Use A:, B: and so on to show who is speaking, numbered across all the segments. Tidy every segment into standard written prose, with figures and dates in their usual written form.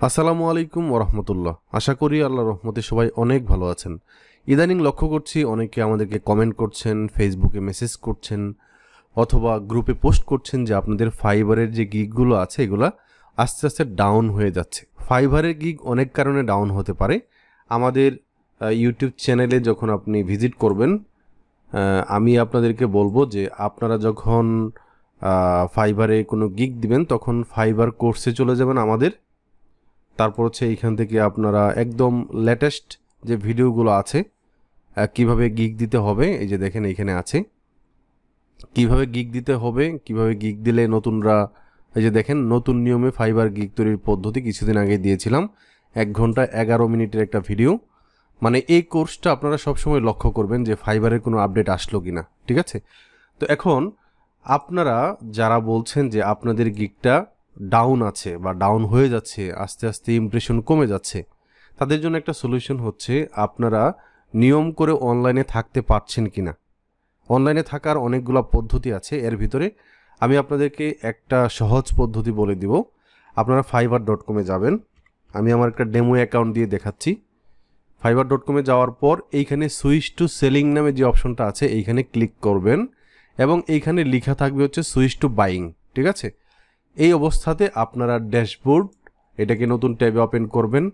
A: আসসালামু আলাইকুম ওরহমতুল্লাহ। আশা করি আল্লাহর রহমতে সবাই অনেক ভালো আছেন। ইদানিং লক্ষ্য করছি অনেকে আমাদেরকে কমেন্ট করছেন, ফেসবুকে মেসেজ করছেন অথবা গ্রুপে পোস্ট করছেন যে আপনাদের ফাইবারের যে গিগগুলো আছে এগুলা আস্তে আস্তে ডাউন হয়ে যাচ্ছে। ফাইবারের গিগ অনেক কারণে ডাউন হতে পারে। আমাদের ইউটিউব চ্যানেলে যখন আপনি ভিজিট করবেন আমি আপনাদেরকে বলবো যে আপনারা যখন ফাইবারে কোনো গিগ দিবেন তখন ফাইবার কোর্সে চলে যাবেন আমাদের। তারপর হচ্ছে এইখান থেকে আপনারা একদম লেটেস্ট যে ভিডিওগুলো আছে কিভাবে গিগ দিতে হবে, এই যে দেখেন এইখানে আছে কিভাবে গিগ দিতে হবে, কিভাবে গিগ দিলে নতুনরা, এই যে দেখেন নতুন নিয়মে ফাইবার গিগ তৈরির পদ্ধতি কিছুদিন আগে দিয়েছিলাম, 1 ঘন্টা 11 মিনিটের একটা ভিডিও। মানে এই কোর্সটা আপনারা সবসময় লক্ষ্য করবেন যে ফাইবারের কোনো আপডেট আসলো কিনা, ঠিক আছে? তো এখন আপনারা যারা বলছেন যে আপনাদের গিগটা ডাউন আছে বা ডাউন হয়ে যাচ্ছে, আস্তে আস্তে ইমপ্রেশন কমে যাচ্ছে, তাদের জন্য একটা সলিউশন হচ্ছে আপনারা নিয়ম করে অনলাইনে থাকতে পারছেন কিনা। অনলাইনে থাকার অনেকগুলো পদ্ধতি আছে, এর ভিতরে আমি আপনাদেরকে একটা সহজ পদ্ধতি বলে দিব। আপনারা fiverr.com-এ যাবেন। আমি আমার একটা ডেমো অ্যাকাউন্ট দিয়ে দেখাচ্ছি। fiverr.com-এ যাওয়ার পর এইখানে সুইচ টু সেলিং নামে যে অপশনটা আছে এইখানে ক্লিক করবেন এবং এইখানে লেখা থাকবে হচ্ছে সুইচ টু বাইং, ঠিক আছে? এই অবস্থাতে আপনারা ড্যাশবোর্ড এটাকে নতুন ট্যাবে ওপেন করবেন,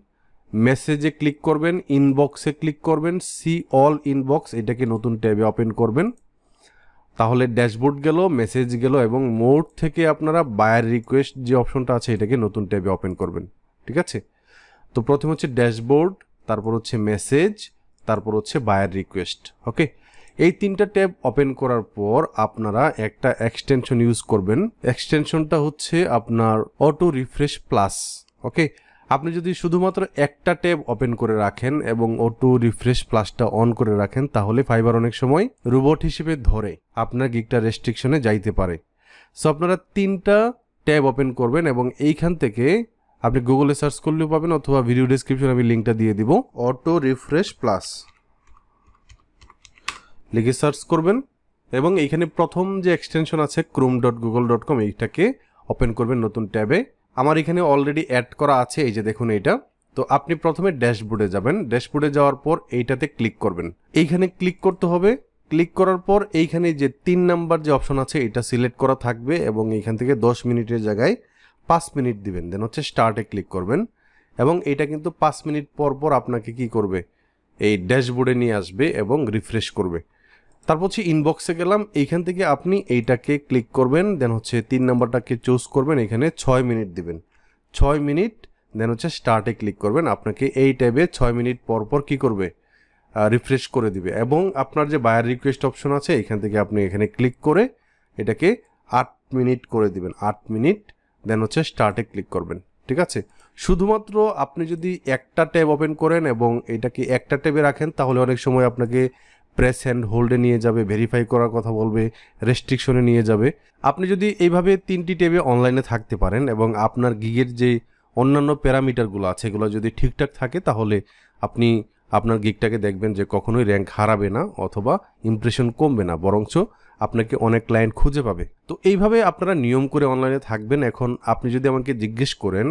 A: মেসেজে ক্লিক করবেন, ইনবক্সে ক্লিক করবেন, সি অল ইনবক্স এটাকে নতুন ট্যাবে ওপেন করবেন। তাহলে ড্যাশবোর্ড গেল, মেসেজ গেল এবং মোড থেকে আপনারা বায়ার রিকোয়েস্ট যে অপশনটা আছে এটাকে নতুন ট্যাবে ওপেন করবেন, ঠিক আছে? তো প্রথম হচ্ছে ড্যাশবোর্ড, তারপর হচ্ছে মেসেজ, তারপর হচ্ছে বায়ার রিকোয়েস্ট। ওকে, এই 3টা ট্যাব ওপেন করার পর আপনারা একটা এক্সটেনশন ইউজ করবেন। এক্সটেনশনটা হচ্ছে আপনার অটো রিফ্রেশ প্লাস। ওকে, আপনি যদি শুধুমাত্র একটা ট্যাব ওপেন করে রাখেন এবং অটো রিফ্রেশ প্লাসটা অন করে রাখেন তাহলে ফাইবার অনেক সময় রোবট হিসেবে ধরে আপনার গিগটা রেস্ট্রিকশনে যাইতে পারে। সো আপনারা 3টা ট্যাব ওপেন করবেন এবং এইখান থেকে আপনি গুগলে সার্চ করলেও পাবেন অথবা ভিডিও ডেসক্রিপশনে আমি লিঙ্কটা দিয়ে দিব। অটো রিফ্রেশ প্লাস লিখে সার্চ করবেন এবং এইখানে প্রথম যে এক্সটেনশন আছে chrome.google.com এইটাকে ওপেন করবেন নতুন ট্যাবে। আমার এখানে অলরেডি অ্যাড করা আছে, এই যে দেখুন এইটা। তো আপনি প্রথমে ড্যাশবোর্ডে যাবেন, ড্যাশবোর্ডে যাওয়ার পর এইটাতে ক্লিক করবেন। এইখানে ক্লিক করতে হবে। ক্লিক করার পর এইখানে যে 3 নাম্বার যে অপশন আছে এটা সিলেক্ট করা থাকবে এবং এইখান থেকে 10 মিনিটের জায়গায় 5 মিনিট দিবেন, দেন হচ্ছে স্টার্টে ক্লিক করবেন এবং এটা কিন্তু 5 মিনিট পর পর আপনাকে কি করবে, এই ড্যাশবোর্ডে নিয়ে আসবে এবং রিফ্রেশ করবে। তারপর হচ্ছে ইনবক্সে গেলাম, এইখান থেকে আপনি এইটাকে ক্লিক করবেন, দেন হচ্ছে 3 নাম্বারটাকে চুজ করবেন, এখানে 6 মিনিট দিবেন, 6 মিনিট, দেন হচ্ছে স্টার্টে ক্লিক করবেন। আপনাকে এই ট্যাবে 6 মিনিট পর পর কী করবে, রিফ্রেশ করে দিবে এবং আপনার যে বায়ার রিকোয়েস্ট অপশন আছে এখান থেকে আপনি এখানে ক্লিক করে এটাকে 8 মিনিট করে দিবেন, 8 মিনিট, দেন হচ্ছে স্টার্টে ক্লিক করবেন, ঠিক আছে? শুধুমাত্র আপনি যদি একটা ট্যাব ওপেন করেন এবং এটাকে একটা ট্যাবে রাখেন তাহলে অনেক সময় আপনাকে প্রেস অ্যান্ড হোল্ডে নিয়ে যাবে, ভেরিফাই করার কথা বলবে, রেস্ট্রিকশনে নিয়ে যাবে। আপনি যদি এইভাবে 3টি ট্যাবে অনলাইনে থাকতে পারেন এবং আপনার গিগের যে অন্যান্য প্যারামিটারগুলো আছে এগুলো যদি ঠিকঠাক থাকে তাহলে আপনি আপনার গিগটাকে দেখবেন যে কখনোই র্যাঙ্ক হারাবে না অথবা ইমপ্রেশন কমবে না, বরঞ্চ আপনাকে অনেক ক্লায়েন্ট খুঁজে পাবে। তো এইভাবে আপনারা নিয়ম করে অনলাইনে থাকবেন। এখন আপনি যদি আমাকে জিজ্ঞেস করেন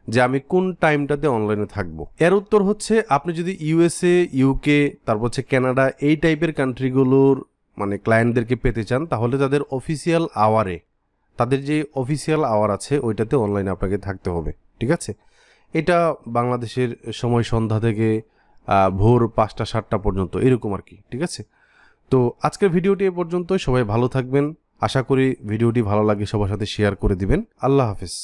A: যে আমি কোন টাইমটাতে অনলাইনে থাকবো, এর উত্তর হচ্ছে আপনি যদি ইউএসএ, ইউকে, তারপর হচ্ছে কানাডা এই টাইপের কান্ট্রিগুলোর মানে ক্লায়েন্টদেরকে পেতে চান তাহলে তাদের অফিসিয়াল আওয়ারে, তাদের যে অফিসিয়াল আওয়ার আছে ওইটাতে অনলাইনে আপনাকে থাকতে হবে, ঠিক আছে? এটা বাংলাদেশের সময় সন্ধ্যা থেকে ভোর 5টা 7টা পর্যন্ত এরকম আর কি, ঠিক আছে? তো আজকের ভিডিওটি এ পর্যন্ত। সবাই ভালো থাকবেন। আশা করি ভিডিওটি ভালো লাগে সবার সাথে শেয়ার করে দিবেন। আল্লাহ হাফেজ।